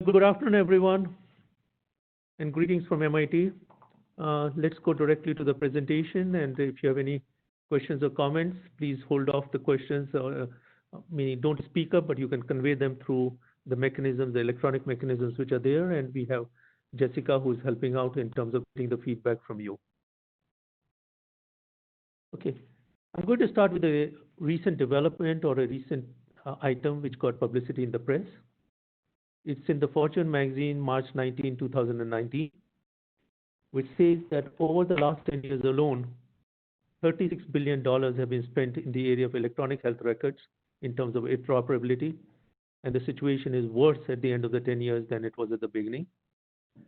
Good afternoon, everyone, and greetings from MIT. Let's go directly to the presentation, and if you have any questions or comments, please hold off the questions. Meaning don't speak up, but you can convey them through the mechanisms, the electronic mechanisms which are there, and we have Jessica who is helping out in terms of getting the feedback from you. Okay, I'm going to start with a recent development or a recent item which got publicity in the press. It's in the Fortune magazine, March 19, 2019, which says that over the last 10 years alone, $36 billion have been spent in the area of electronic health records in terms of interoperability, and the situation is worse at the end of the 10 years than it was at the beginning.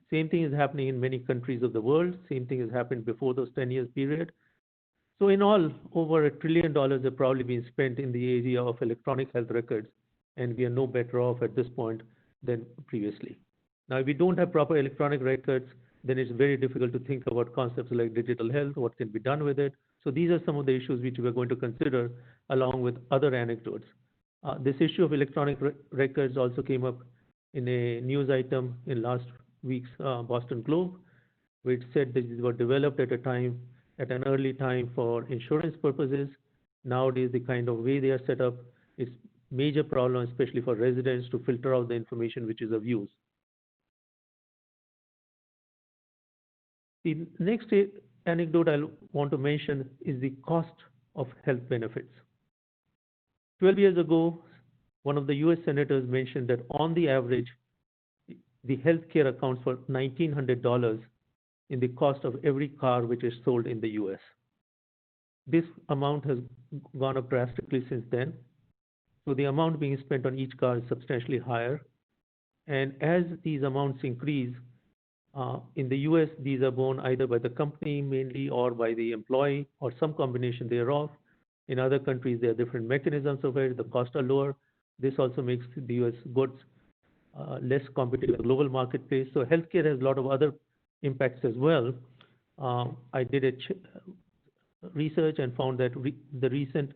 Same thing is happening in many countries of the world. Same thing has happened before those 10 years period. So in all, over $1 trillion have probably been spent in the area of electronic health records, and we are no better off at this point than previously. Now, if we don't have proper electronic records, then it's very difficult to think about concepts like digital health, what can be done with it. So these are some of the issues which we're going to consider along with other anecdotes. This issue of electronic records also came up in a news item in last week's Boston Globe, which said that these were developed at an early time for insurance purposes. Nowadays, the kind of way they are set up is major problem, especially for residents, to filter out the information which is of use. The next anecdote I want to mention is the cost of health benefits. 12 years ago, one of the US senators mentioned that on the average, the healthcare accounts for $1,900 in the cost of every car which is sold in the US. This amount has gone up drastically since then. So the amount being spent on each car is substantially higher. And as these amounts increase, in the US, these are borne either by the company mainly or by the employee or some combination thereof. In other countries, there are different mechanisms of it. The costs are lower. This also makes the US goods less competitive in the global marketplace. So healthcare has a lot of other impacts as well. I did a research and found that the recent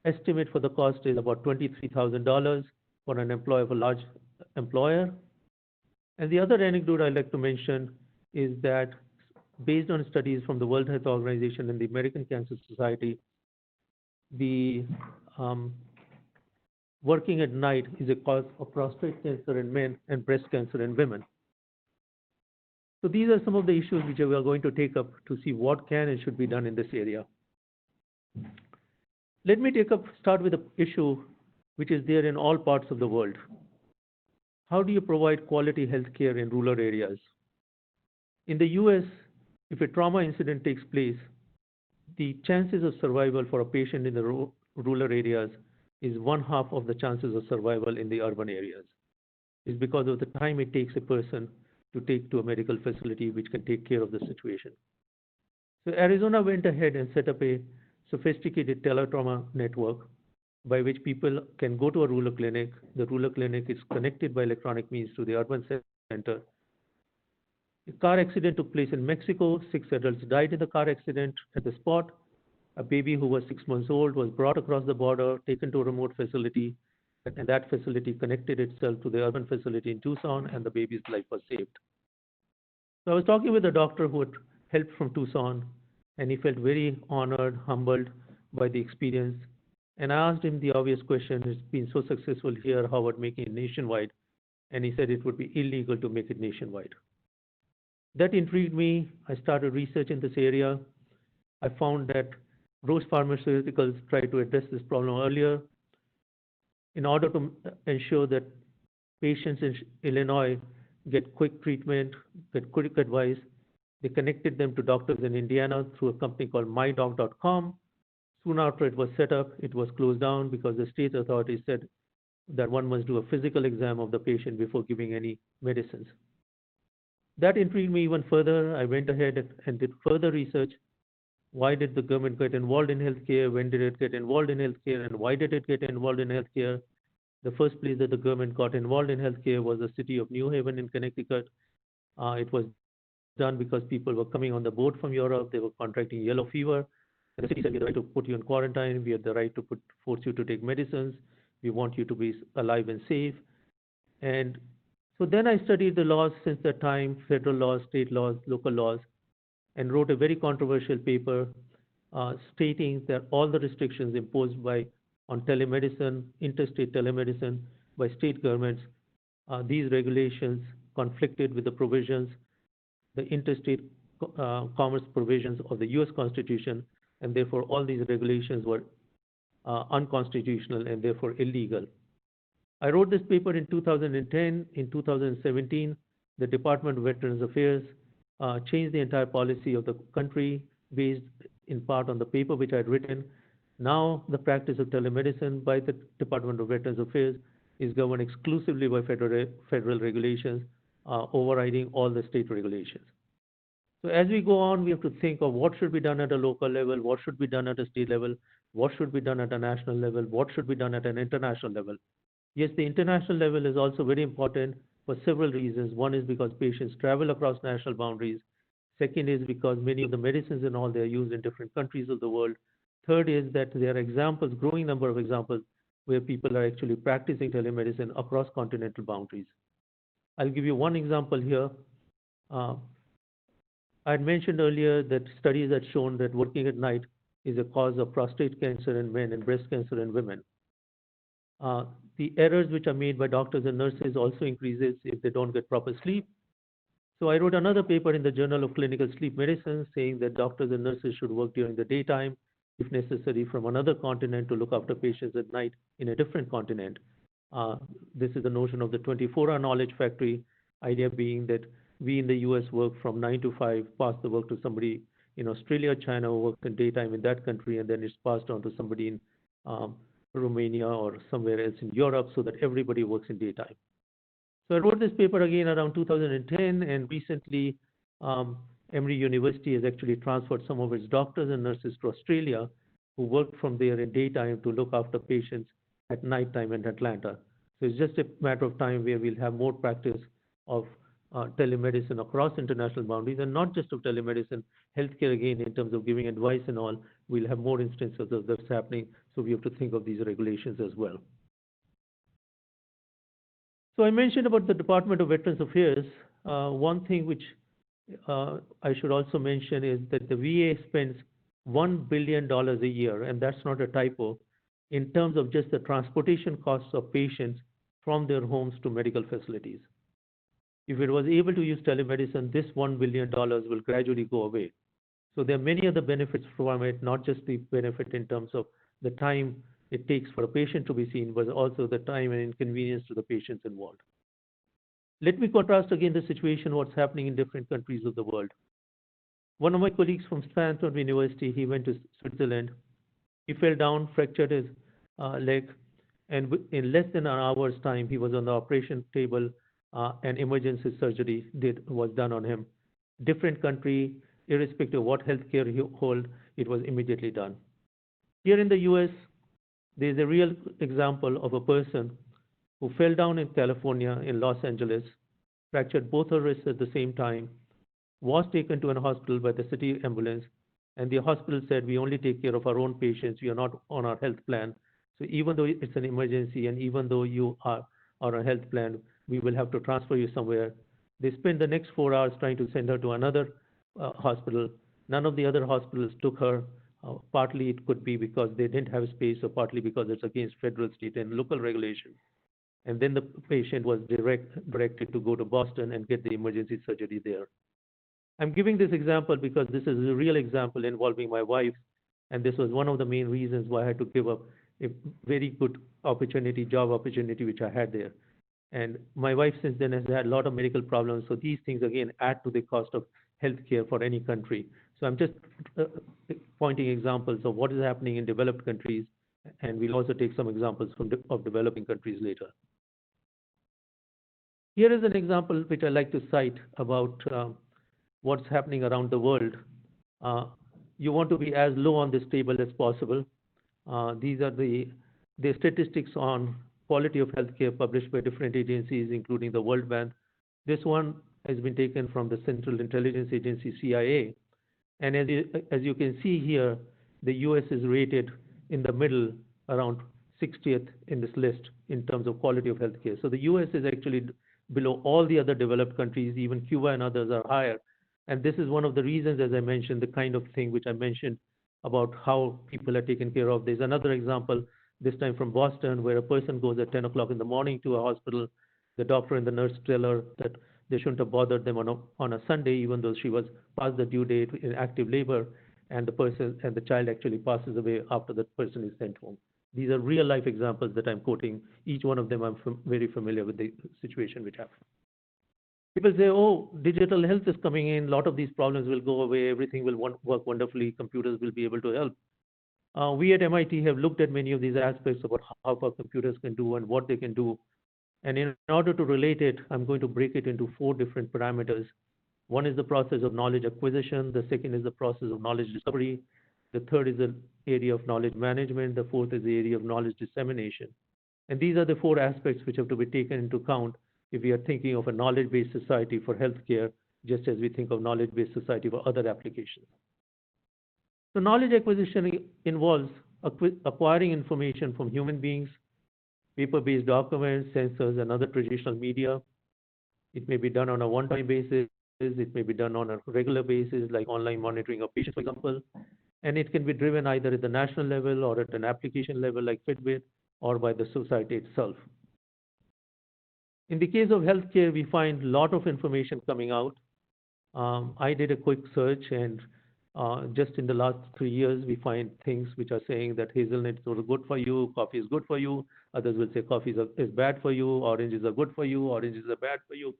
estimate for the cost is about $23,000 for an employee of a large employer. And the other anecdote I'd like to mention is that based on studies from the World Health Organization and the American Cancer Society, the working at night is a cause of prostate cancer in men and breast cancer in women. So these are some of the issues which we are going to take up to see what can and should be done in this area. Let me start with an issue which is there in all parts of the world. How do you provide quality health care in rural areas? In the US, if a trauma incident takes place, the chances of survival for a patient in the rural areas is 1/2 of the chances of survival in the urban areas. It's because of the time it takes a person to take to a medical facility which can take care of the situation. So Arizona went ahead and set up a sophisticated teletrauma network by which people can go to a rural clinic. The rural clinic is connected by electronic means to the urban center. A car accident took place in Mexico. 6 adults died in the car accident at the spot. A baby who was 6 months old was brought across the border, taken to a remote facility, and that facility connected itself to the urban facility in Tucson, and the baby's life was saved. So I was talking with a doctor who had helped from Tucson, and he felt very honored, humbled by the experience. And I asked him the obvious question, it's been so successful here, how about making it nationwide? And he said it would be illegal to make it nationwide. That intrigued me. I started research in this area. I found that Roche Pharmaceuticals tried to address this problem earlier. In order to ensure that patients in Illinois get quick treatment, get quick advice, they connected them to doctors in Indiana through a company called mydoc.com. Soon after it was set up, it was closed down because the state authorities said that one must do a physical exam of the patient before giving any medicines. That intrigued me even further. I went ahead and did further research. Why did the government get involved in healthcare? When did it get involved in healthcare? And why did it get involved in healthcare? The first place that the government got involved in healthcare was the city of New Haven in Connecticut. It was done because people were coming on the boat from Europe. They were contracting yellow fever. The city said, we have the right to put you in quarantine. We have the right to force you to take medicines. We want you to be alive and safe. And So then I studied the laws since that time, federal laws, state laws, local laws, and wrote a very controversial paper stating that all the restrictions imposed on telemedicine, interstate telemedicine by state governments, these regulations conflicted with the provisions, the interstate commerce provisions of the US Constitution, and therefore all these regulations were unconstitutional and therefore illegal. I wrote this paper in 2010. In 2017, the Department of Veterans Affairs changed the entire policy of the country based in part on the paper which I had written. Now, the practice of telemedicine by the Department of Veterans Affairs is governed exclusively by federal regulations, overriding all the state regulations. So as we go on, we have to think of what should be done at a local level, what should be done at a state level, what should be done at a national level, what should be done at an international level. Yes, the international level is also very important for several reasons. One is because patients travel across national boundaries. Second is because many of the medicines and all, they are used in different countries of the world. Third is that there are examples, growing number of examples, where people are actually practicing telemedicine across continental boundaries. I'll give you one example here. I had mentioned earlier that studies had shown that working at night is a cause of prostate cancer in men and breast cancer in women. The errors which are made by doctors and nurses also increases if they don't get proper sleep. So I wrote another paper in the Journal of Clinical Sleep Medicine saying that doctors and nurses should work during the daytime, if necessary, from another continent to look after patients at night in a different continent. This is the notion of the 24-hour knowledge factory, idea being that we in the US work from 9 to 5, pass the work to somebody in Australia, China who works in daytime in that country, and then it's passed on to somebody in Romania or somewhere else in Europe so that everybody works in daytime. So I wrote this paper again around 2010, and recently Emory University has actually transferred some of its doctors and nurses to Australia who work from there in daytime to look after patients at nighttime in Atlanta. So it's just a matter of time where we'll have more practice of telemedicine across international boundaries, and not just of telemedicine, healthcare again in terms of giving advice and all, we'll have more instances of this happening, so we have to think of these regulations as well. So I mentioned about the Department of Veterans Affairs. One thing which I should also mention is that the VA spends $1 billion a year, and that's not a typo, in terms of just the transportation costs of patients from their homes to medical facilities. If it was able to use telemedicine, this $1 billion will gradually go away. So there are many other benefits from it, not just the benefit in terms of the time it takes for a patient to be seen, but also the time and inconvenience to the patients involved. Let me contrast again the situation, what's happening in different countries of the world. One of my colleagues from Stanford University, he went to Switzerland. He fell down, fractured his leg, and in less than an hour's time, he was on the operation table, and emergency surgery was done on him. Different country, irrespective of what healthcare he hold, it was immediately done. Here in the US, there is a real example of a person who fell down in California, in Los Angeles, fractured both her wrists at the same time, was taken to a hospital by the city ambulance, and the hospital said, we only take care of our own patients, we are not on our health plan. So even though it's an emergency and even though you are on a health plan, we will have to transfer you somewhere. They spent the next 4 hours trying to send her to another hospital. None of the other hospitals took her. Partly it could be because they didn't have space, or partly because it's against federal, state, and local regulations. And then the patient was directed to go to Boston and get the emergency surgery there. I'm giving this example because this is a real example involving my wife, and this was one of the main reasons why I had to give up a very good opportunity, job opportunity, which I had there. And my wife since then has had a lot of medical problems, so these things again add to the cost of healthcare for any country. So I'm just pointing examples of what is happening in developed countries, and we'll also take some examples of developing countries later. Here is an example which I like to cite about what's happening around the world. You want to be as low on this table as possible. These are the statistics on quality of healthcare published by different agencies, including the World Bank. This one has been taken from the Central Intelligence Agency, CIA. And as you can see here, the US is rated in the middle, around 60th in this list in terms of quality of healthcare. So the US is actually below all the other developed countries. Even Cuba and others are higher. And this is one of the reasons, as I mentioned, the kind of thing which I mentioned about how people are taken care of. There's another example, this time from Boston, where a person goes at 10 o'clock in the morning to a hospital. The doctor and the nurse tell her that they shouldn't have bothered them on a Sunday, even though she was past the due date in active labor, and the child actually passes away after that person is sent home. These are real life examples that I'm quoting. Each one of them I'm very familiar with the situation which happened. People say, oh, digital health is coming in, a lot of these problems will go away, everything will work wonderfully, computers will be able to help. We at MIT have looked at many of these aspects about how our computers can do and what they can do. And in order to relate it, I'm going to break it into 4 different parameters. One is the process of knowledge acquisition. The second is the process of knowledge discovery. The third is the area of knowledge management. The fourth is the area of knowledge dissemination. And these are the 4 aspects which have to be taken into account if we are thinking of a knowledge-based society for healthcare, just as we think of knowledge-based society for other applications. So knowledge acquisition involves acquiring information from human beings, paper-based documents, sensors, and other traditional media. It may be done on a one-time basis. It may be done on a regular basis, like online monitoring of patients, for example. And it can be driven either at the national level or at an application level like Fitbit, or by the society itself. In the case of healthcare, we find a lot of information coming out. I did a quick search, and just in the last 3 years, we find things which are saying that hazelnuts are good for you, coffee is good for you. Others will say coffee is bad for you, oranges are good for you, oranges are bad for you.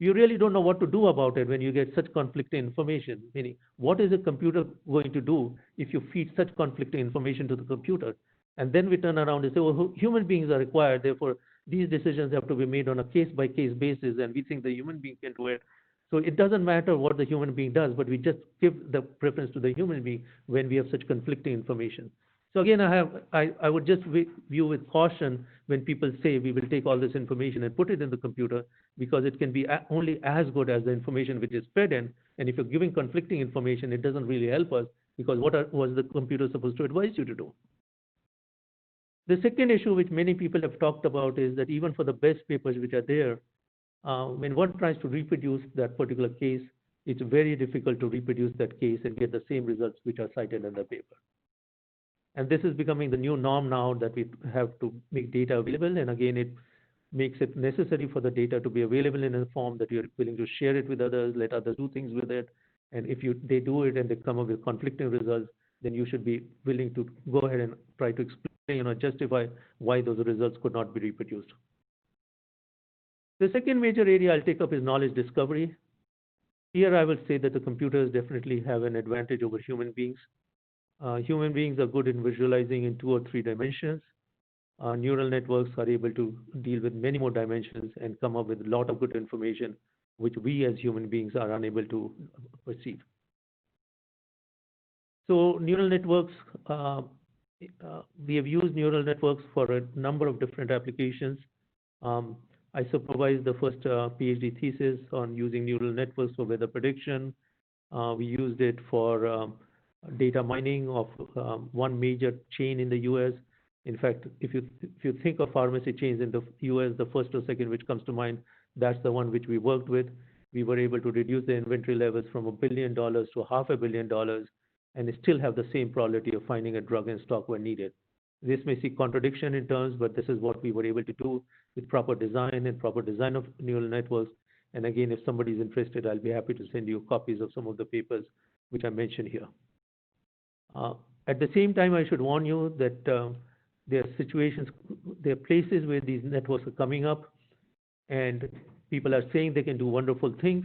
You really don't know what to do about it when you get such conflicting information. Meaning, what is a computer going to do if you feed such conflicting information to the computer? And then we turn around and say, well, human beings are required, therefore these decisions have to be made on a case-by-case basis, and we think the human being can do it. So it doesn't matter what the human being does, but we just give the preference to the human being when we have such conflicting information. So again, I would just view with caution when people say we will take all this information and put it in the computer, because it can be only as good as the information which is fed in. And if you're giving conflicting information, it doesn't really help us, because what was the computer supposed to advise you to do? The second issue which many people have talked about is that even for the best papers which are there, when one tries to reproduce that particular case, it's very difficult to reproduce that case and get the same results which are cited in the paper. And this is becoming the new norm now, that we have to make data available. And again, it makes it necessary for the data to be available in a form that you're willing to share it with others, let others do things with it. And if they do it and they come up with conflicting results, then you should be willing to go ahead and try to explain or justify why those results could not be reproduced. The second major area I'll take up is knowledge discovery. Here I will say that the computers definitely have an advantage over human beings. Human beings are good in visualizing in 2 or 3 dimensions. Neural networks are able to deal with many more dimensions and come up with a lot of good information which we as human beings are unable to perceive. So neural networks, we have used neural networks for a number of different applications. I supervised the first PhD thesis on using neural networks for weather prediction. We used it for data mining of one major chain in the US. In fact, if you think of pharmacy chains in the US, the first or second which comes to mind, that's the one which we worked with. We were able to reduce the inventory levels from $1 billion to $500 million, and still have the same probability of finding a drug in stock when needed. This may see contradiction in terms, but this is what we were able to do with proper design of neural networks. And again, if somebody is interested, I'll be happy to send you copies of some of the papers which I mentioned here. At the same time, I should warn you that there are places where these networks are coming up, and people are saying they can do wonderful things,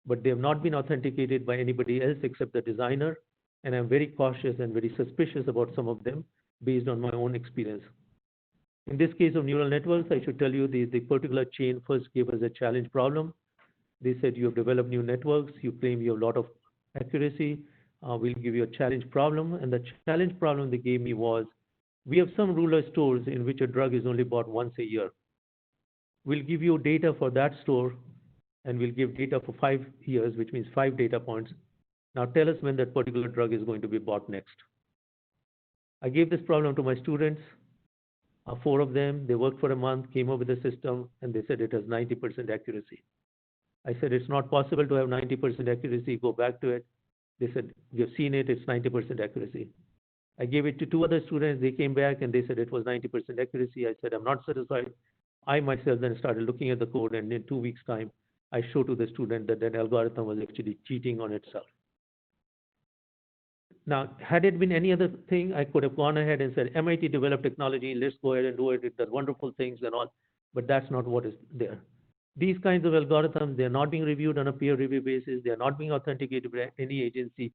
but they have not been authenticated by anybody else except the designer. And I'm very cautious and very suspicious about some of them based on my own experience. In this case of neural networks, I should tell you the particular chain first gave us a challenge problem. They said, you have developed new networks, you claim you have a lot of accuracy, we'll give you a challenge problem. And the challenge problem they gave me was, we have some rural stores in which a drug is only bought once a year. We'll give you data for that store, and we'll give data for 5 years, which means 5 data points. Now tell us when that particular drug is going to be bought next. I gave this problem to my students. 4 of them, they worked for a month, came up with a system, and they said it has 90% accuracy. I said, it's not possible to have 90% accuracy. Go back to it. They said, you've seen it, it's 90% accuracy. I gave it to 2 other students. They came back and they said it was 90% accuracy. I said, I'm not satisfied. I myself then started looking at the code, and in 2 weeks' time, I showed to the student that that algorithm was actually cheating on itself. Now, had it been any other thing, I could have gone ahead and said, MIT developed technology, let's go ahead and do it. It does wonderful things and all, but that's not what is there. These kinds of algorithms, they're not being reviewed on a peer review basis. They're not being authenticated by any agency,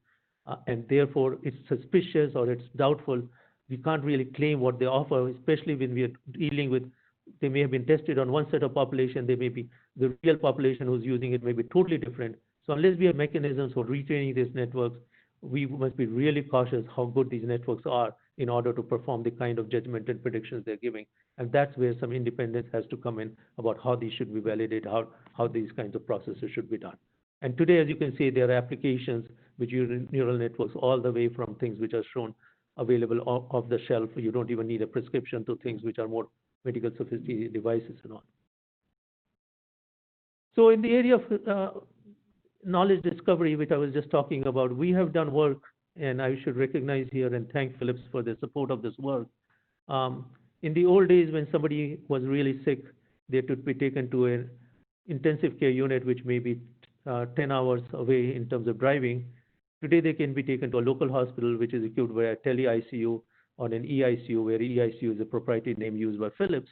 and therefore it's suspicious or it's doubtful. We can't really claim what they offer, especially when we are dealing with, they may have been tested on one set of population, they may be, the real population who's using it may be totally different. So unless we have mechanisms for retraining these networks, we must be really cautious how good these networks are in order to perform the kind of judgment and predictions they're giving. And that's where some independence has to come in about how these should be validated, how these kinds of processes should be done. And today, as you can see, there are applications which use neural networks all the way from things which are shown available off the shelf. You don't even need a prescription to things which are more medical sophisticated devices and all. So in the area of knowledge discovery, which I was just talking about, we have done work, and I should recognize here and thank Philips for the support of this work. In the old days, when somebody was really sick, they had to be taken to an intensive care unit, which may be 10 hours away in terms of driving. Today, they can be taken to a local hospital, which is equipped by a tele-ICU or an EICU, where EICU is a proprietary name used by Philips.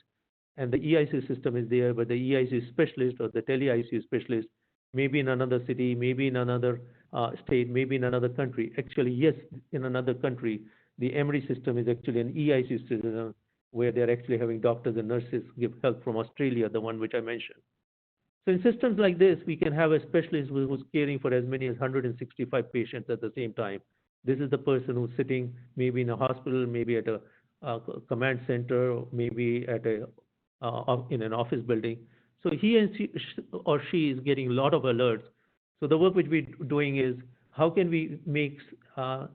And the EICU system is there, but the EICU specialist or the tele-ICU specialist maybe in another city, maybe in another state, maybe in another country. Actually, yes, in another country, the Emory system is actually an EICU system where they're actually having doctors and nurses give help from Australia, the one which I mentioned. So in systems like this, we can have a specialist who's caring for as many as 165 patients at the same time. This is the person who's sitting maybe in a hospital, maybe at a command center, maybe at a in an office building. So he or she is getting a lot of alerts. So the work which we're doing is how can we make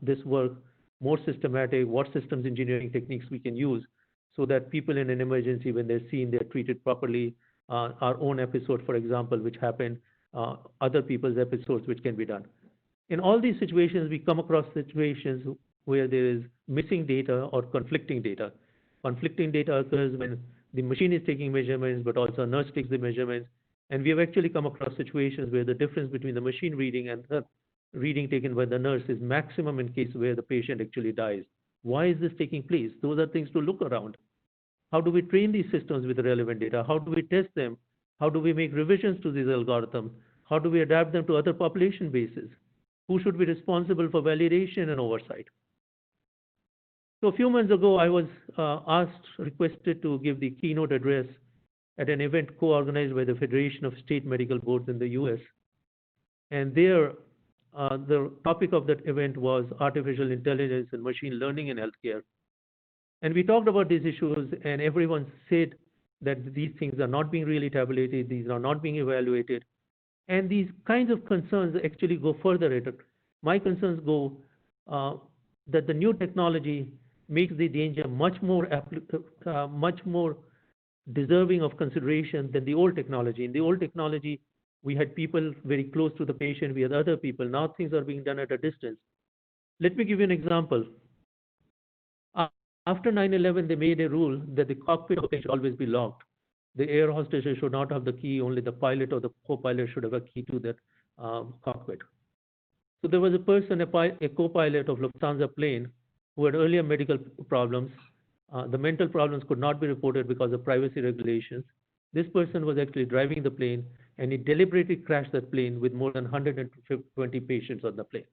this work more systematic, what systems engineering techniques we can use so that people in an emergency, when they're seen, they're treated properly. Our own episode, for example, which happened, other people's episodes which can be done. In all these situations, we come across situations where there is missing data or conflicting data. Conflicting data occurs when the machine is taking measurements, but also a nurse takes the measurements. And we have actually come across situations where the difference between the machine reading and the reading taken by the nurse is maximum in case where the patient actually dies. Why is this taking place? Those are things to look around. How do we train these systems with the relevant data? How do we test them? How do we make revisions to these algorithms? How do we adapt them to other population bases? Who should be responsible for validation and oversight? So a few months ago, I was requested to give the keynote address at an event co-organized by the Federation of State Medical Boards in the US. And there, the topic of that event was artificial intelligence and machine learning in healthcare. And we talked about these issues, and everyone said that these things are not being really tabulated, these are not being evaluated. And these kinds of concerns actually go further. My concerns go that the new technology makes the danger much more deserving of consideration than the old technology. In the old technology, we had people very close to the patient, we had other people. Now things are being done at a distance. Let me give you an example. After 9/11, they made a rule that the cockpit should always be locked. The air hostesses should not have the key, only the pilot or the co-pilot should have a key to that cockpit. So there was a person, a co-pilot of Lufthansa plane, who had earlier medical problems. The mental problems could not be reported because of privacy regulations. This person was actually driving the plane, and he deliberately crashed that plane with more than 120 patients on the plane.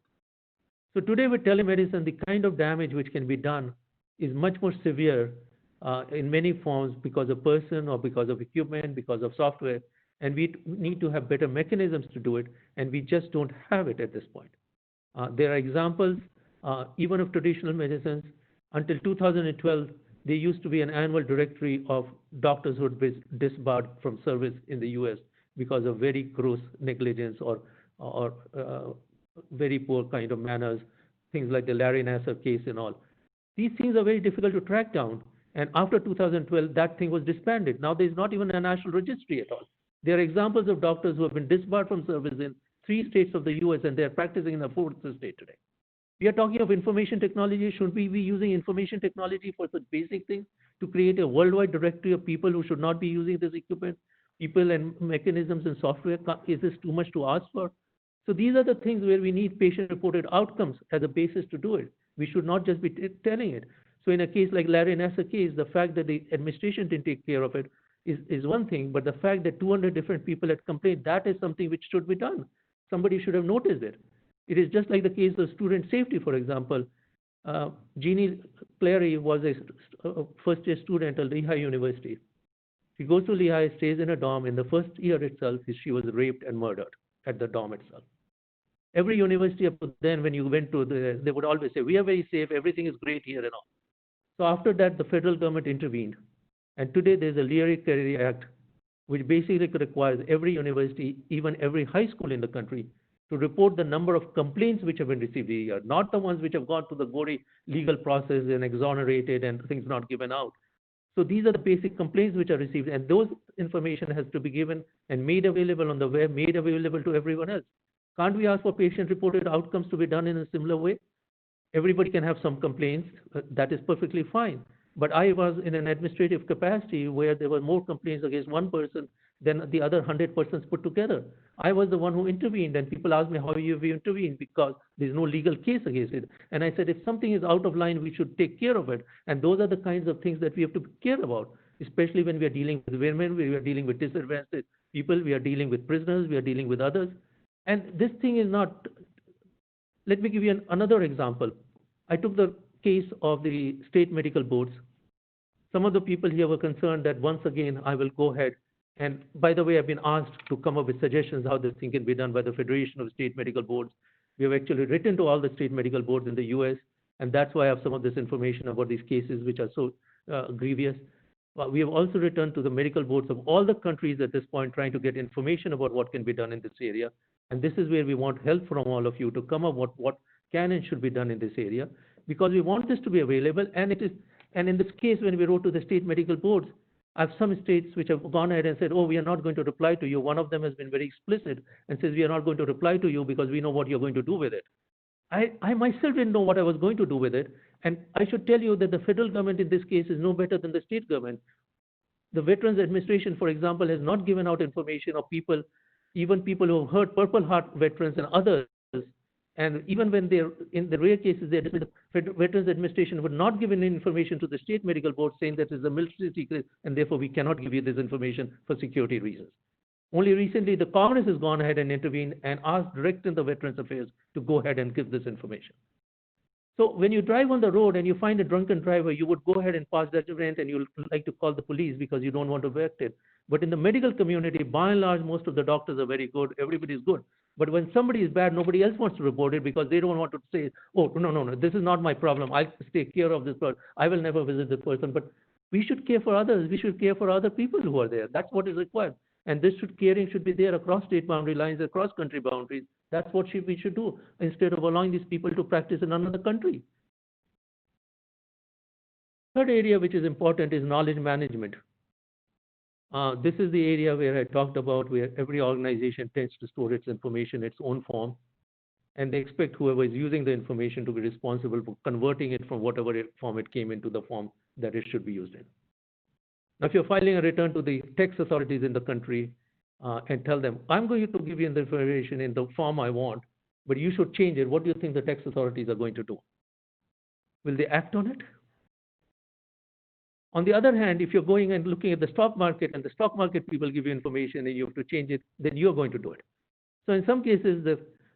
So today with telemedicine, the kind of damage which can be done is much more severe in many forms because of person or because of equipment, because of software, and we need to have better mechanisms to do it, and we just don't have it at this point. There are examples, even of traditional medicines. Until 2012, there used to be an annual directory of doctors who had been disbarred from service in the US because of very gross negligence or very poor kind of manners, things like the Larry Nassar case and all. These things are very difficult to track down. And after 2012, that thing was disbanded. Now there's not even a national registry at all. There are examples of doctors who have been disbarred from service in 3 states of the US, and they're practicing in the 4th state today. We are talking of information technology. Should we be using information technology for such basic things to create a worldwide directory of people who should not be using this equipment, people and mechanisms and software? Is this too much to ask for? So these are the things where we need patient-reported outcomes as a basis to do it. We should not just be telling it. So in a case like Larry Nassar case, the fact that the administration didn't take care of it is one thing, but the fact that 200 different people had complained, that is something which should be done. Somebody should have noticed it. It is just like the case of student safety, for example. Jeannie Clary was a first-year student at Lehigh University. She goes to Lehigh, stays in a dorm. In the first year itself, she was raped and murdered at the dorm itself. Every university up to then, when you went to they would always say, we are very safe, everything is great here and all. So after that, the federal government intervened. And today there's a Leary Carey Act, which basically requires every university, even every high school in the country, to report the number of complaints which have been received a year, not the ones which have gone through the gory legal process and exonerated and things not given out. So these are the basic complaints which are received, and those information has to be given and made available on the web, made available to everyone else. Can't we ask for patient-reported outcomes to be done in a similar way? Everybody can have some complaints. That is perfectly fine. But I was in an administrative capacity where there were more complaints against one person than the other 100 persons put together. I was the one who intervened, and people asked me, how have you intervened? Because there's no legal case against it. And I said, if something is out of line, we should take care of it. And those are the kinds of things that we have to care about, especially when we are dealing with women, we are dealing with disadvantaged people, we are dealing with prisoners, we are dealing with others. And this thing is not, let me give you another example. I took the case of the state medical boards. Some of the people here were concerned that once again, I will go ahead. And by the way, I've been asked to come up with suggestions how this thing can be done by the Federation of State Medical Boards. We have actually written to all the state medical boards in the US, and that's why I have some of this information about these cases which are so grievous. We have also returned to the medical boards of all the countries at this point, trying to get information about what can be done in this area. And this is where we want help from all of you to come up with what can and should be done in this area, because we want this to be available. And it is, and in this case, when we wrote to the state medical boards, I have some states which have gone ahead and said, oh, we are not going to reply to you. One of them has been very explicit and says, we are not going to reply to you because we know what you're going to do with it. I myself didn't know what I was going to do with it. And I should tell you that the federal government in this case is no better than the state government. The Veterans Administration, for example, has not given out information of people, even people who have hurt Purple Heart veterans and others. And even when they're in the rare cases, the Veterans Administration would not give any information to the state medical board saying that it's a military secret and therefore we cannot give you this information for security reasons. Only recently, the Congress has gone ahead and intervened and asked Director of the Veterans Affairs to go ahead and give this information. So when you drive on the road and you find a drunken driver, you would go ahead and pass judgment and you'll like to call the police because you don't want to arrest it. But in the medical community, by and large, most of the doctors are very good. Everybody is good. But when somebody is bad, nobody else wants to report it because they don't want to say, oh, no, this is not my problem. I'll take care of this person. I will never visit this person. But we should care for others. We should care for other people who are there. That's what is required. And this caring should be there across state boundary lines, across country boundaries. That's what we should do instead of allowing these people to practice in another country. Third area which is important is knowledge management. This is the area where I talked about where every organization tends to store its information in its own form, and they expect whoever is using the information to be responsible for converting it from whatever form it came into the form that it should be used in. Now, if you're filing a return to the tax authorities in the country and tell them, I'm going to give you the information in the form I want, but you should change it, what do you think the tax authorities are going to do? Will they act on it? On the other hand, if you're going and looking at the stock market and the stock market people give you information and you have to change it, then you're going to do it. So in some cases,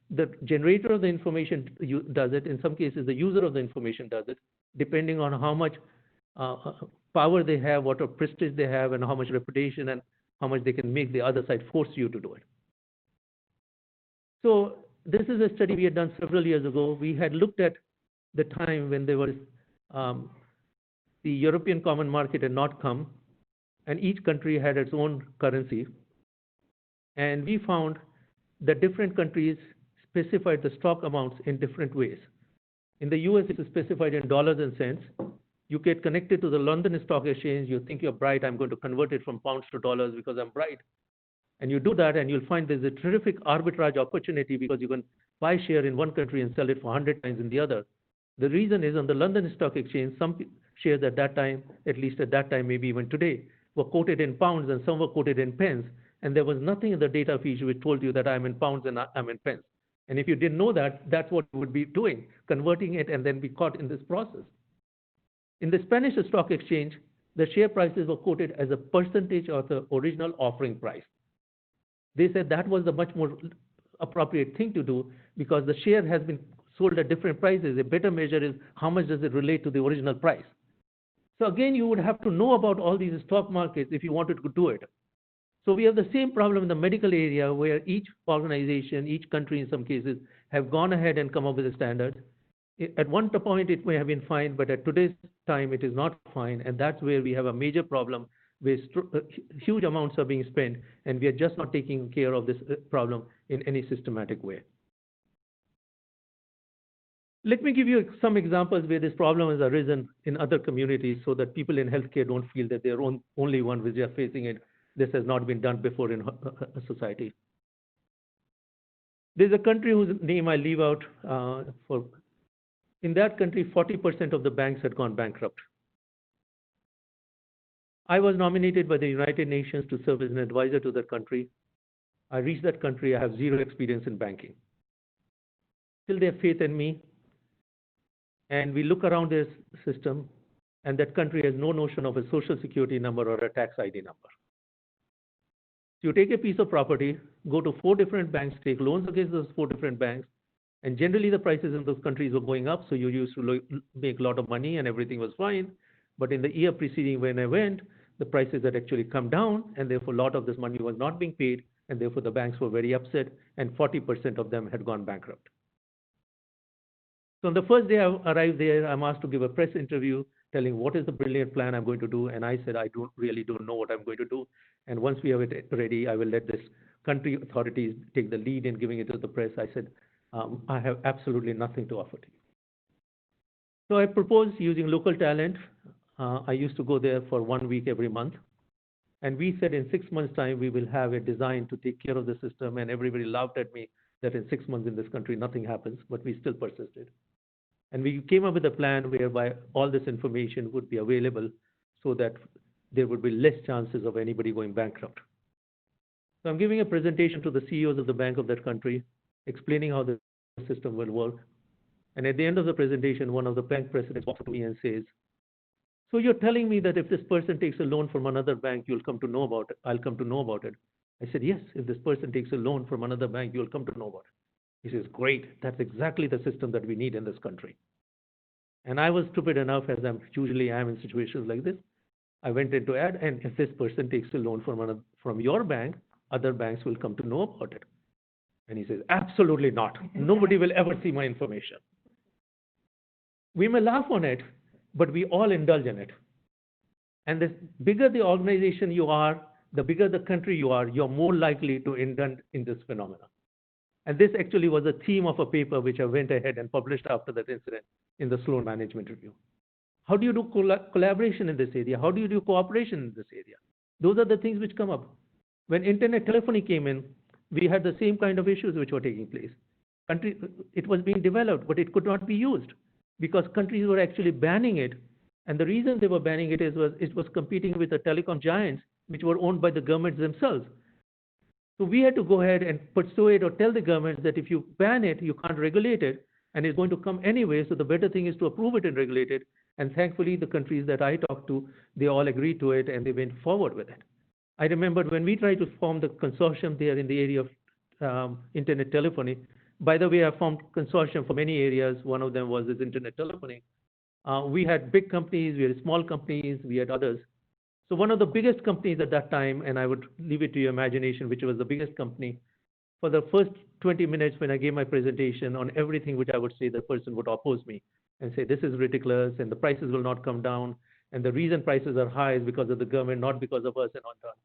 the generator of the information does it. In some cases, the user of the information does it, depending on how much power they have, what prestige they have, and how much reputation and how much they can make the other side force you to do it. So this is a study we had done several years ago. We had looked at the time when there was the European Common Market had not come, and each country had its own currency. And we found that different countries specified the stock amounts in different ways. In the US, it is specified in dollars and cents. You get connected to the London Stock Exchange. You think you're bright. I'm going to convert it from pounds to dollars because I'm bright. And you do that, and you'll find there's a terrific arbitrage opportunity because you can buy share in one country and sell it for 100 times in the other. The reason is on the London Stock Exchange, some shares at that time, at least at that time, maybe even today, were quoted in pounds and some were quoted in pence. And there was nothing in the data feed which told you that I'm in pounds and I'm in pence. And if you didn't know that, that's what you would be doing, converting it and then be caught in this process. In the Spanish Stock Exchange, the share prices were quoted as a percentage of the original offering price. They said that was the much more appropriate thing to do because the share has been sold at different prices. A better measure is how much does it relate to the original price. So again, you would have to know about all these stock markets if you wanted to do it. So we have the same problem in the medical area where each organization, each country in some cases, have gone ahead and come up with a standard. At one point, it may have been fine, but at today's time, it is not fine. And that's where we have a major problem where huge amounts are being spent, and we are just not taking care of this problem in any systematic way. Let me give you some examples where this problem has arisen in other communities so that people in healthcare don't feel that they're only one which are facing it. This has not been done before in a society. There's a country whose name I leave out. In that country, 40% of the banks had gone bankrupt. I was nominated by the United Nations to serve as an advisor to that country. I reached that country. I have zero experience in banking. Still, they have faith in me. And we look around their system, and that country has no notion of a social security number or a tax ID number. So you take a piece of property, go to 4 different banks, take loans against those 4 different banks, and generally the prices in those countries were going up, so you used to make a lot of money and everything was fine. But in the year preceding when I went, the prices had actually come down, and therefore a lot of this money was not being paid, and therefore the banks were very upset, and 40% of them had gone bankrupt. So on the first day I arrived there, I'm asked to give a press interview telling what is the brilliant plan I'm going to do, and I said I really don't know what I'm going to do, and once we have it ready, I will let this country authorities take the lead in giving it to the press. I said, I have absolutely nothing to offer to you. So I proposed using local talent. I used to go there for 1 week every month. And we said in 6 months' time, we will have a design to take care of the system. And everybody laughed at me that in 6 months in this country, nothing happens, but we still persisted. And we came up with a plan whereby all this information would be available so that there would be less chances of anybody going bankrupt. So I'm giving a presentation to the CEOs of the bank of that country, explaining how the system will work. And at the end of the presentation, one of the bank presidents walks up to me and says, so you're telling me that if this person takes a loan from another bank, you'll come to know about it. I'll come to know about it. I said, yes, if this person takes a loan from another bank, you'll come to know about it. He says, great. That's exactly the system that we need in this country. And I was stupid enough, as I usually am in situations like this. I went in to add, and if this person takes a loan from your bank, other banks will come to know about it. And he says, absolutely not. Nobody will ever see my information. We may laugh on it, but we all indulge in it. And the bigger the organization you are, the bigger the country you are, you're more likely to indulge in this phenomenon. And this actually was a theme of a paper which I went ahead and published after that incident in the Sloan Management Review. How do you do collaboration in this area? How do you do cooperation in this area? Those are the things which come up. When internet telephony came in, we had the same kind of issues which were taking place. It was being developed, but it could not be used because countries were actually banning it. And the reason they were banning it is it was competing with the telecom giants, which were owned by the governments themselves. So we had to go ahead and persuade or tell the governments that if you ban it, you can't regulate it, and it's going to come anyway. So the better thing is to approve it and regulate it. And thankfully, the countries that I talked to, they all agreed to it and they went forward with it. I remember when we tried to form the consortium there in the area of internet telephony. By the way, I formed consortium for many areas. One of them was this internet telephony. We had big companies, we had small companies, we had others. So one of the biggest companies at that time, and I would leave it to your imagination, which was the biggest company, for the first 20 minutes when I gave my presentation on everything which I would say, the person would oppose me and say, this is ridiculous, and the prices will not come down, and the reason prices are high is because of the government, not because of us, and on and on.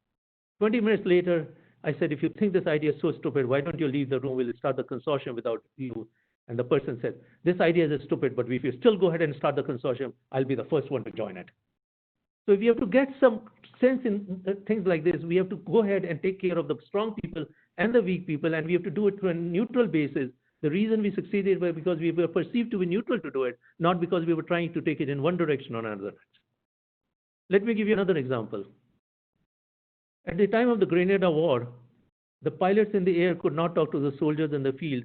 20 minutes later, I said, if you think this idea is so stupid, why don't you leave the room? We'll start the consortium without you. And the person said, this idea is stupid, but if you still go ahead and start the consortium, I'll be the first one to join it. So if you have to get some sense in things like this, we have to go ahead and take care of the strong people and the weak people, and we have to do it to a neutral basis. The reason we succeeded was because we were perceived to be neutral to do it, not because we were trying to take it in one direction or another. Let me give you another example. At the time of the Grenada War, the pilots in the air could not talk to the soldiers in the field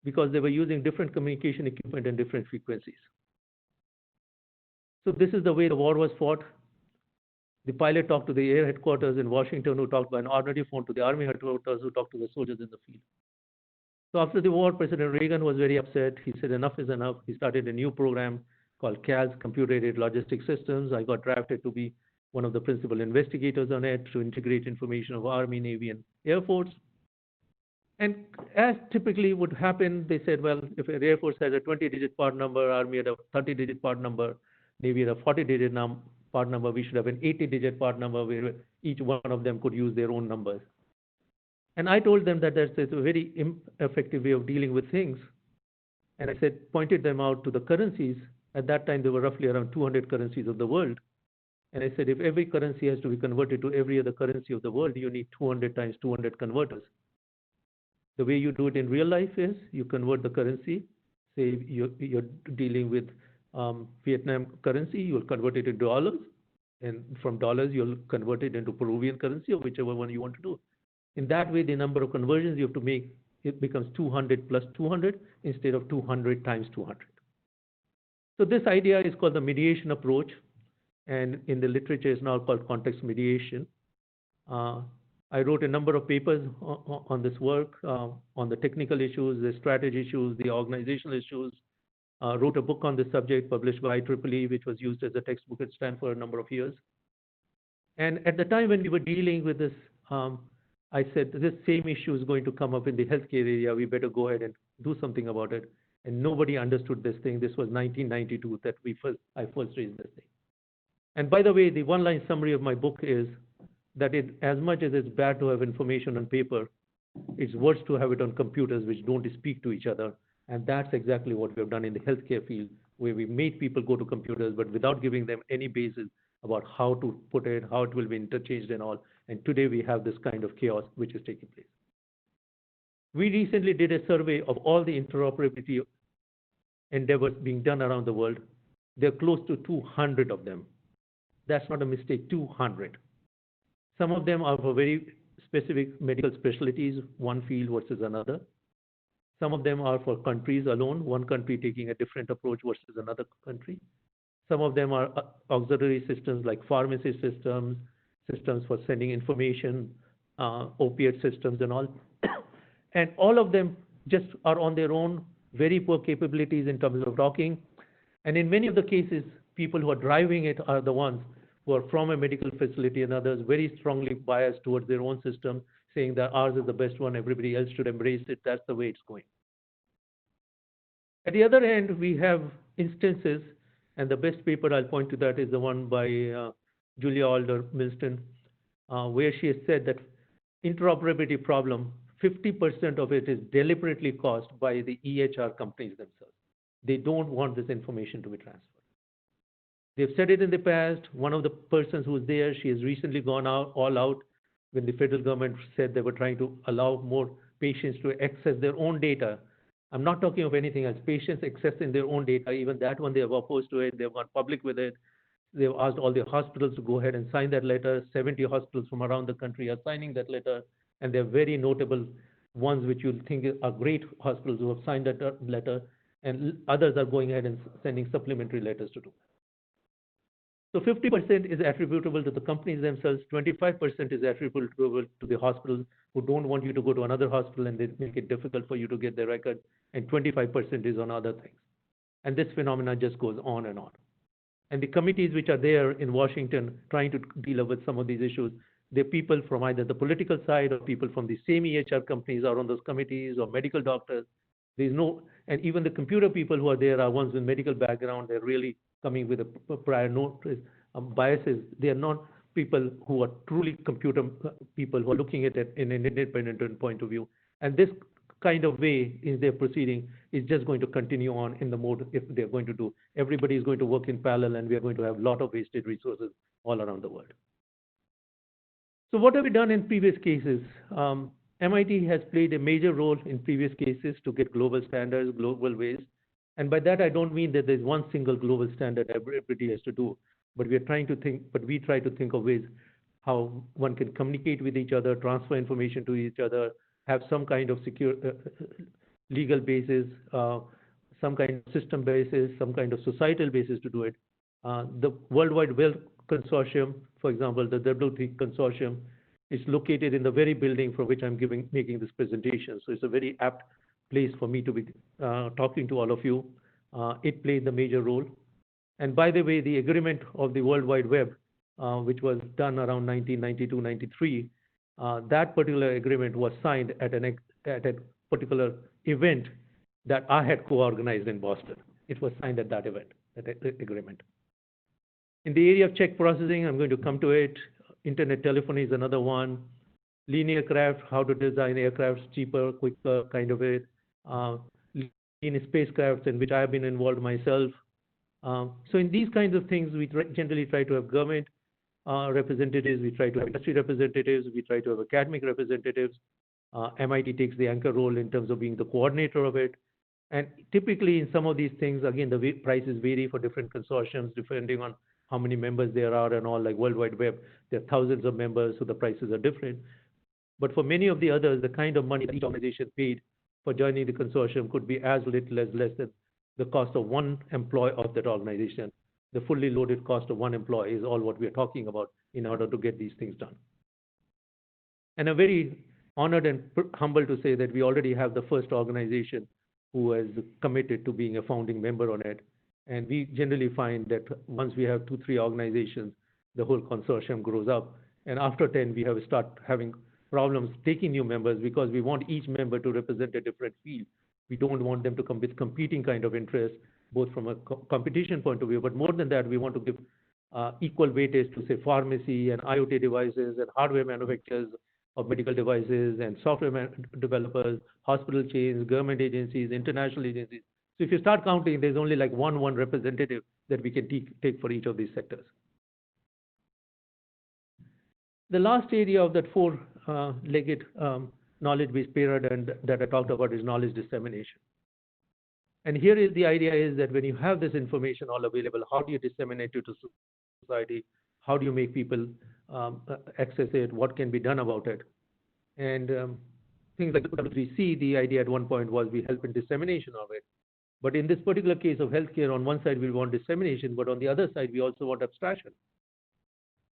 because they were using different communication equipment and different frequencies. So this is the way the war was fought. The pilot talked to the air headquarters in Washington, who talked by an ordinary phone to the army headquarters, who talked to the soldiers in the field. So after the war, President Reagan was very upset. He said enough is enough. He started a new program called CAS, Computer-Aided Logistics Systems. I got drafted to be one of the principal investigators on it to integrate information of Army, Navy, and Air Force. And as typically would happen, they said, well, if an Air Force has a 20-digit part number, Army had a 30-digit part number, Navy had a 40-digit part number, we should have an 80-digit part number where each one of them could use their own numbers. And I told them that that's a very ineffective way of dealing with things. And I said, pointed them out to the currencies. At that time, there were roughly around 200 currencies of the world. And I said, if every currency has to be converted to every other currency of the world, you need 200 times 200 converters. The way you do it in real life is you convert the currency. Say you're dealing with Vietnam currency, you'll convert it into dollars. And from dollars, you'll convert it into Peruvian currency or whichever one you want to do. In that way, the number of conversions you have to make, it becomes 200 plus 200 instead of 200 times 200. So this idea is called the mediation approach, and in the literature is now called context mediation. I wrote a number of papers on this work, on the technical issues, the strategy issues, the organizational issues. Wrote a book on this subject published by IEEE, which was used as a textbook at Stanford for a number of years. And at the time when we were dealing with this, I said, this same issue is going to come up in the healthcare area. We better go ahead and do something about it. And nobody understood this thing. This was 1992 that I first raised this thing. And by the way, the one-line summary of my book is that as much as it's bad to have information on paper, it's worse to have it on computers which don't speak to each other. And that's exactly what we have done in the healthcare field, where we made people go to computers, but without giving them any basis about how to put it, how it will be interchanged and all. And today we have this kind of chaos which is taking place. We recently did a survey of all the interoperability endeavors being done around the world. There are close to 200 of them. That's not a mistake, 200. Some of them are for very specific medical specialties, one field versus another. Some of them are for countries alone, one country taking a different approach versus another country. Some of them are auxiliary systems like pharmacy systems, systems for sending information, opiate systems and all. And all of them just are on their own, very poor capabilities in terms of talking. And in many of the cases, people who are driving it are the ones who are from a medical facility and others very strongly biased towards their own system, saying that ours is the best one, everybody else should embrace it, that's the way it's going. At the other hand, we have instances, and the best paper I'll point to that is the one by Julia Alder Milston, where she has said that interoperability problem, 50% of it is deliberately caused by the EHR companies themselves. They don't want this information to be transferred. They've said it in the past. One of the persons who's there, she has recently gone all out when the federal government said they were trying to allow more patients to access their own data. I'm not talking of anything else. Patients accessing their own data, even that one they have opposed to it. They've gone public with it. They've asked all the hospitals to go ahead and sign that letter. 70 hospitals from around the country are signing that letter. And they're very notable ones which you'll think are great hospitals who have signed that letter. And others are going ahead and sending supplementary letters to do. So 50% is attributable to the companies themselves, 25% is attributable to the hospitals who don't want you to go to another hospital and they make it difficult for you to get the record, and 25% is on other things. And this phenomenon just goes on and on. And the committees which are there in Washington trying to deal with some of these issues, they're people from either the political side or people from the same EHR companies are on those committees, or medical doctors. There's no, and even the computer people who are there are ones with medical background. They're really coming with a prior notice biases. They are not people who are truly computer people who are looking at it in an independent point of view. And this kind of way in their proceeding is just going to continue on in the mode if they're going to do. Everybody is going to work in parallel, and we are going to have a lot of wasted resources all around the world. So what have we done in previous cases? MIT has played a major role in previous cases to get global standards, global ways. And by that, I don't mean that there's one single global standard everybody has to do, but we try to think of ways how one can communicate with each other, transfer information to each other, have some kind of secure legal basis, some kind of system basis, some kind of societal basis to do it. The World Wide Web Consortium, for example, the W3 Consortium, is located in the very building from which I'm making this presentation. So it's a very apt place for me to be talking to all of you. It played the major role. And by the way, the agreement of the World Wide Web, which was done around 1992-93, that particular agreement was signed at a particular event that I had co-organized in Boston. It was signed at that event, that agreement. In the area of check processing, I'm going to come to it. Internet telephony is another one. Linear craft, how to design aircrafts cheaper, quicker, kind of it. In spacecrafts in which I have been involved myself. So in these kinds of things, we generally try to have government representatives, we try to have industry representatives, we try to have academic representatives. MIT takes the anchor role in terms of being the coordinator of it. And typically in some of these things, again, the prices vary for different consortiums depending on how many members there are and all. Like World Wide Web, there are thousands of members, so the prices are different. But for many of the others, the kind of money that each organization paid for joining the consortium could be as little as less than the cost of one employee of that organization. The fully loaded cost of one employee is all what we are talking about in order to get these things done. And I'm very honored and humbled to say that we already have the first organization who has committed to being a founding member on it. And we generally find that once we have 2-3 organizations, the whole consortium grows up. And after 10, we have start having problems taking new members because we want each member to represent a different field. We don't want them to come with competing kind of interests, both from a competition point of view, but more than that, we want to give equal weightage to, say, pharmacy and IoT devices and hardware manufacturers of medical devices and software developers, hospital chains, government agencies, international agencies. So if you start counting, there's only like one representative that we can take for each of these sectors. The last area of that four-legged knowledge-based pyramid that I talked about is knowledge dissemination. And here is the idea is that when you have this information all available, how do you disseminate it to society? How do you make people access it? What can be done about it? And things like W3C, the idea at one point was we help in dissemination of it. But in this particular case of healthcare, on one side we want dissemination, but on the other side we also want abstraction.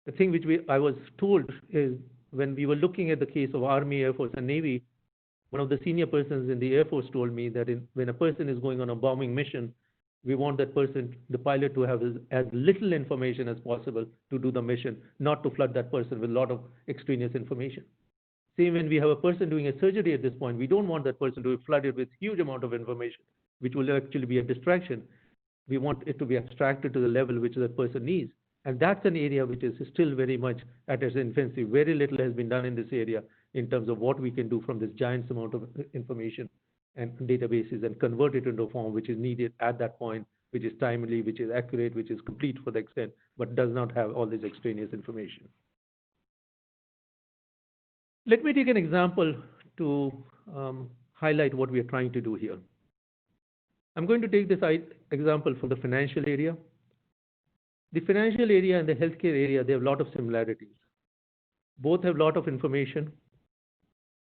The thing which I was told is when we were looking at the case of Army, Air Force, and Navy, one of the senior persons in the Air Force told me that when a person is going on a bombing mission, we want that person, the pilot, to have as little information as possible to do the mission, not to flood that person with a lot of extraneous information. Same when we have a person doing a surgery at this point, we don't want that person to be flooded with huge amount of information, which will actually be a distraction. We want it to be abstracted to the level which that person needs. And that's an area which is still very much at its infancy. Very little has been done in this area in terms of what we can do from this giant amount of information and databases and convert it into a form which is needed at that point, which is timely, which is accurate, which is complete for the extent, but does not have all this extraneous information. Let me take an example to highlight what we are trying to do here. I'm going to take this example from the financial area. The financial area and the healthcare area, they have a lot of similarities. Both have a lot of information.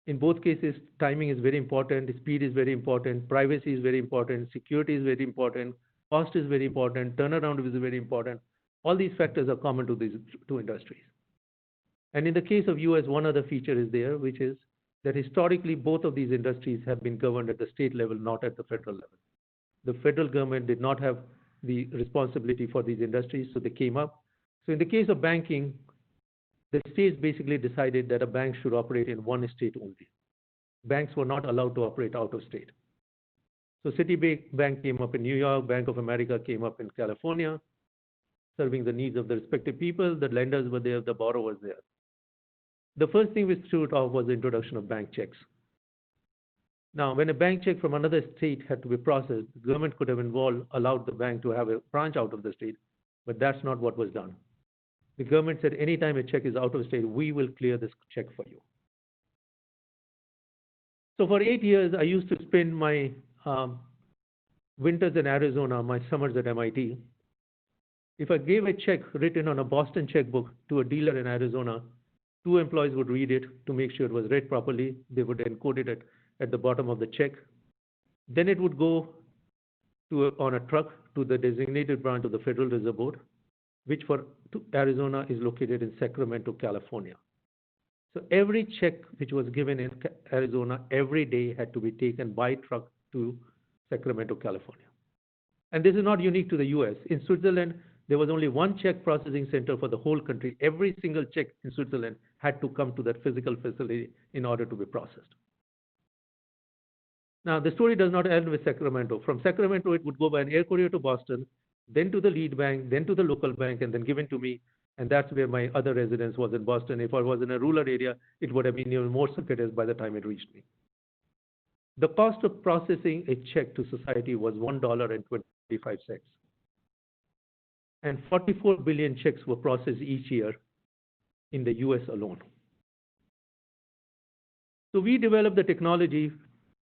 In both cases, timing is very important, speed is very important, privacy is very important, security is very important, cost is very important, turnaround is very important. All these factors are common to these two industries. And in the case of US, one other feature is there, which is that historically both of these industries have been governed at the state level, not at the federal level. The federal government did not have the responsibility for these industries, so they came up. So in the case of banking, the states basically decided that a bank should operate in one state only. Banks were not allowed to operate out of state. So Citibank came up in New York, Bank of America came up in California, serving the needs of the respective people. The lenders were there, the borrowers there. The first thing we threw it off was the introduction of bank checks. Now, when a bank check from another state had to be processed, the government could have allowed the bank to have a branch out of the state, but that's not what was done. The government said, anytime a check is out of state, we will clear this check for you. So for 8 years, I used to spend my winters in Arizona, my summers at MIT. If I gave a check written on a Boston checkbook to a dealer in Arizona, 2 employees would read it to make sure it was read properly. They would encode it at the bottom of the check. Then it would go on a truck to the designated branch of the Federal Reserve Board, which for Arizona is located in Sacramento, California. So every check which was given in Arizona every day had to be taken by truck to Sacramento, California. And this is not unique to the US. In Switzerland, there was only one check processing center for the whole country. Every single check in Switzerland had to come to that physical facility in order to be processed. Now, the story does not end with Sacramento. From Sacramento, it would go by an air courier to Boston, then to the lead bank, then to the local bank, and then given to me. And that's where my other residence was in Boston. If I was in a rural area, it would have been even more circuitous by the time it reached me. The cost of processing a check to society was $1.25. And 44 billion checks were processed each year in the US alone. So we developed the technology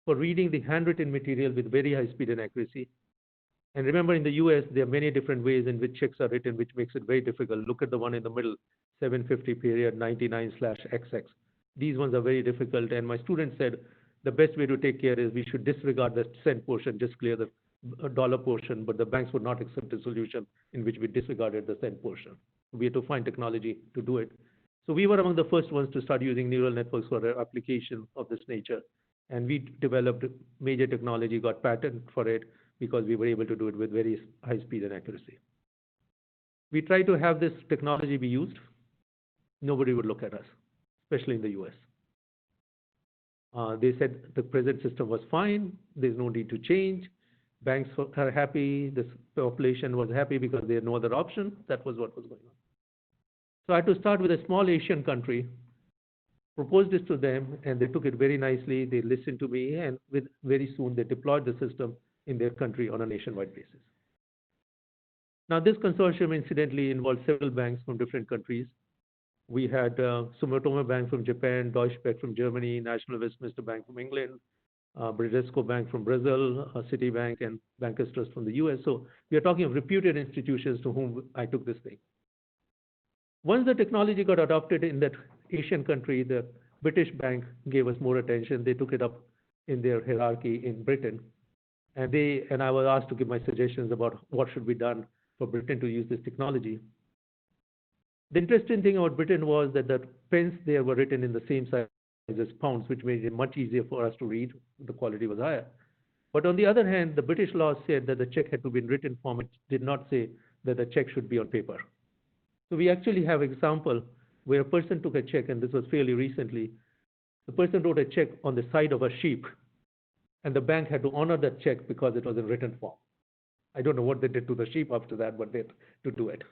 for reading the handwritten material with very high speed and accuracy. And remember, in the US, there are many different ways in which checks are written, which makes it very difficult. Look at the one in the middle, 750 period 99/XX. These ones are very difficult. And my student said the best way to take care is we should disregard the cent portion, just clear the dollar portion, but the banks would not accept a solution in which we disregarded the cent portion. We had to find technology to do it. So we were among the first ones to start using neural networks for an application of this nature. And we developed major technology, got patent for it, because we were able to do it with very high speed and accuracy. We tried to have this technology be used. Nobody would look at us, especially in the US. They said the present system was fine, there's no need to change. Banks are happy, the population was happy because they had no other option. That was what was going on. So I had to start with a small Asian country, proposed this to them, and they took it very nicely. They listened to me, and very soon they deployed the system in their country on a nationwide basis. Now, this consortium incidentally involved several banks from different countries. We had Sumitomo Bank from Japan, Deutsche Bank from Germany, National Westminster Bank from England, Bradesco Bank from Brazil, Citibank, and Bankers Trust from the US. So we are talking of reputed institutions to whom I took this thing. Once the technology got adopted in that Asian country, the British bank gave us more attention. They took it up in their hierarchy in Britain. And I was asked to give my suggestions about what should be done for Britain to use this technology. The interesting thing about Britain was that the pens there were written in the same size as pounds, which made it much easier for us to read. The quality was higher. But on the other hand, the British law said that the check had to be in written form. It did not say that the check should be on paper. So we actually have an example where a person took a check, and this was fairly recently. The person wrote a check on the side of a sheep, and the bank had to honor that check because it was in written form. I don't know what they did to the sheep after that, but they had to do it.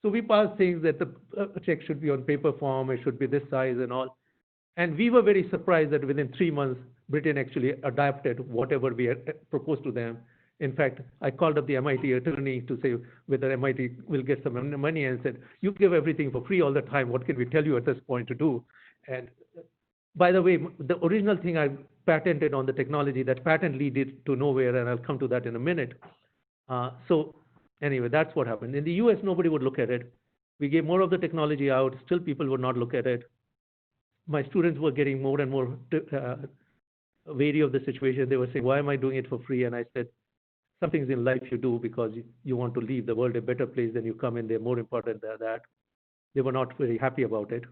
So we passed things that the check should be on paper form, it should be this size and all. And we were very surprised that within 3 months, Britain actually adapted whatever we had proposed to them. In fact, I called up the MIT attorney to say whether MIT will get some money, and said, you give everything for free all the time. What can we tell you at this point to do? And by the way, the original thing I patented on the technology, that patent leaded to nowhere, and I'll come to that in a minute. So anyway, that's what happened. In the US, nobody would look at it. We gave more of the technology out. Still, people would not look at it. My students were getting more and more wary of the situation. They were saying, why am I doing it for free? And I said, some things in life you do because you want to leave the world a better place than you come in. They're more important than that. They were not very happy about it.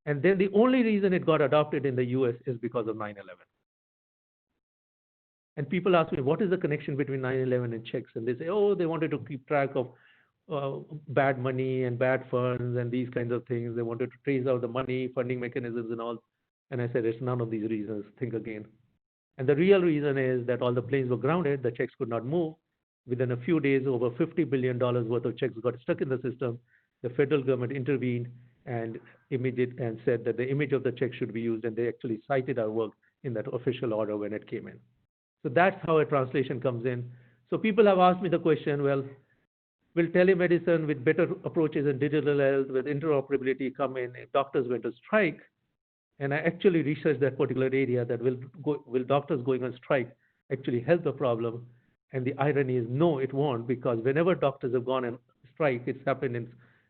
And then the only reason it got adopted in the US is because of 9/11. And people ask me, what is the connection between 9/11 and checks? And they say, oh, they wanted to keep track of bad money and bad funds and these kinds of things. They wanted to trace out the money, funding mechanisms and all. And I said, it's none of these reasons. Think again. And the real reason is that all the planes were grounded, the checks could not move. Within a few days, over $50 billion worth of checks got stuck in the system. The federal government intervened and said that the image of the check should be used, and they actually cited our work in that official order when it came in. So that's how a translation comes in. So people have asked me the question, well, will telemedicine with better approaches in digital health, with interoperability come in if doctors went to strike? And I actually researched that particular area, that will doctors going on strike actually help the problem? And the irony is no, it won't, because whenever doctors have gone on strike, it's happened in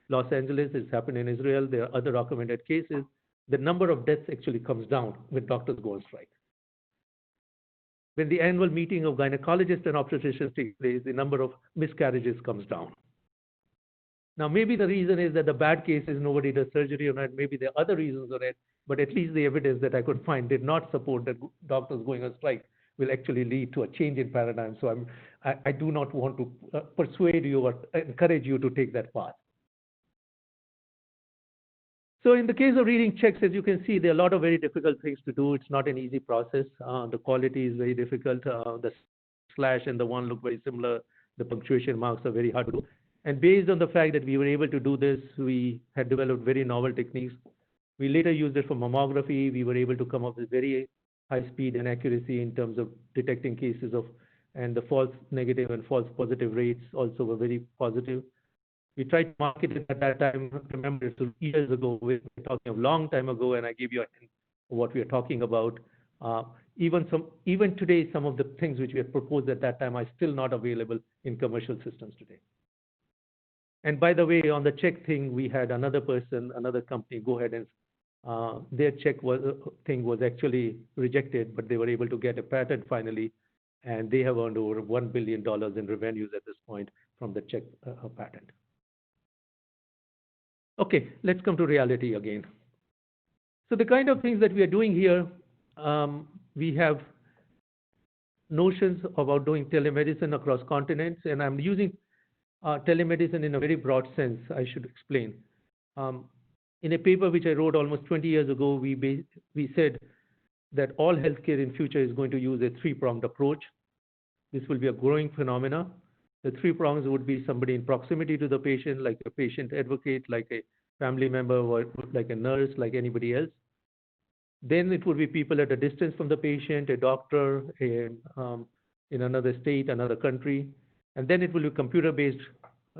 Los Angeles, it's happened in Israel, there are other documented cases, the number of deaths actually comes down when doctors go on strike. When the annual meeting of gynecologists and obstetricians takes place, the number of miscarriages comes down. Now, maybe the reason is that the bad case is nobody does surgery on it. Maybe there are other reasons on it, but at least the evidence that I could find did not support that doctors going on strike will actually lead to a change in paradigm. So I do not want to persuade you or encourage you to take that path. So in the case of reading checks, as you can see, there are a lot of very difficult things to do. It's not an easy process. The quality is very difficult. The slash and the one look very similar. The punctuation marks are very hard to do. And based on the fact that we were able to do this, we had developed very novel techniques. We later used it for mammography. We were able to come up with very high speed and accuracy in terms of detecting cases of, and the false negative and false positive rates also were very positive. We tried to market it at that time. Remember, it's years ago. We're talking a long time ago, and I give you a hint of what we are talking about. Even today, some of the things which we had proposed at that time are still not available in commercial systems today. And by the way, on the check thing, we had another person, another company go ahead and their check was actually rejected, but they were able to get a patent finally, and they have earned over $1 billion in revenues at this point from the check patent. Okay, let's come to reality again. So the kind of things that we are doing here, we have notions about doing telemedicine across continents, and I'm using telemedicine in a very broad sense, I should explain. In a paper which I wrote almost 20 years ago, we said that all healthcare in future is going to use a three-pronged approach. This will be a growing phenomena. The three prongs would be somebody in proximity to the patient, like a patient advocate, like a family member, or like a nurse, like anybody else. Then it would be people at a distance from the patient, a doctor in another state, another country. And then it will be computer-based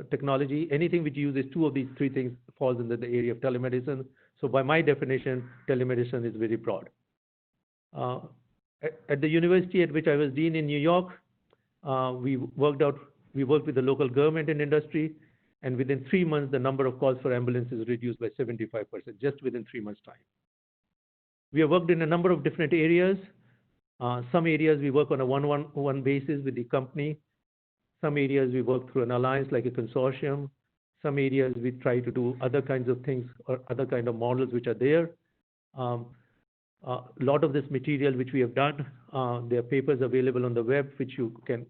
technology. Anything which uses two of these three things falls into the area of telemedicine. So by my definition, telemedicine is very broad. At the university at which I was dean in New York, we worked with the local government and industry, and within 3 months, the number of calls for ambulances reduced by 75%, just within 3 months' time. We have worked in a number of different areas. Some areas we work on a one-on-one basis with the company. Some areas we work through an alliance like a consortium. Some areas we try to do other kinds of things or other kind of models which are there. A lot of this material which we have done, there are papers available on the web which you can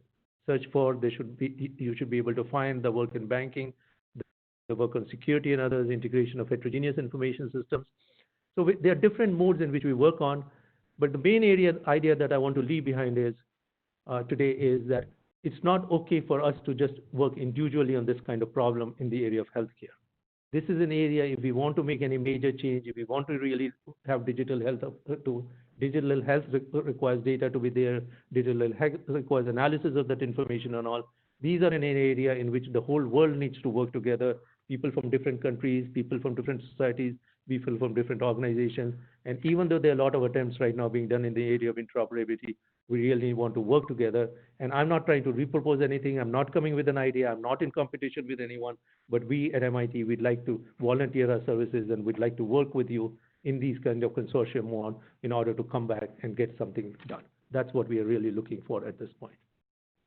search for. You should be able to find the work in banking, the work on security and others, integration of heterogeneous information systems. So there are different modes in which we work on, but the main idea that I want to leave behind is today is that it's not okay for us to just work individually on this kind of problem in the area of healthcare. This is an area, if we want to make any major change, if we want to really have digital health, digital health requires data to be there, digital health requires analysis of that information and all. These are in an area in which the whole world needs to work together, people from different countries, people from different societies, people from different organizations. And even though there are a lot of attempts right now being done in the area of interoperability, we really want to work together. And I'm not trying to repropose anything. I'm not coming with an idea. I'm not in competition with anyone. But we at MIT, we'd like to volunteer our services, and we'd like to work with you in these kind of consortium on in order to come back and get something done. That's what we are really looking for at this point.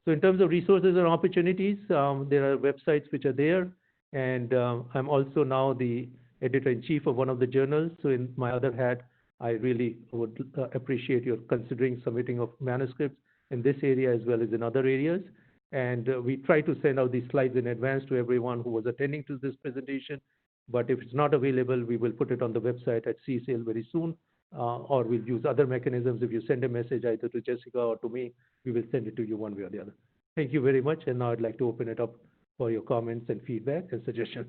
So in terms of resources and opportunities, there are websites which are there. And I'm also now the editor-in-chief of one of the journals. So in my other hat, I really would appreciate your considering submitting of manuscripts in this area as well as in other areas. And we try to send out these slides in advance to everyone who was attending to this presentation. But if it's not available, we will put it on the website at CSAIL very soon, or we'll use other mechanisms. If you send a message either to Jessica or to me, we will send it to you one way or the other. Thank you very much. And now I'd like to open it up for your comments and feedback and suggestions.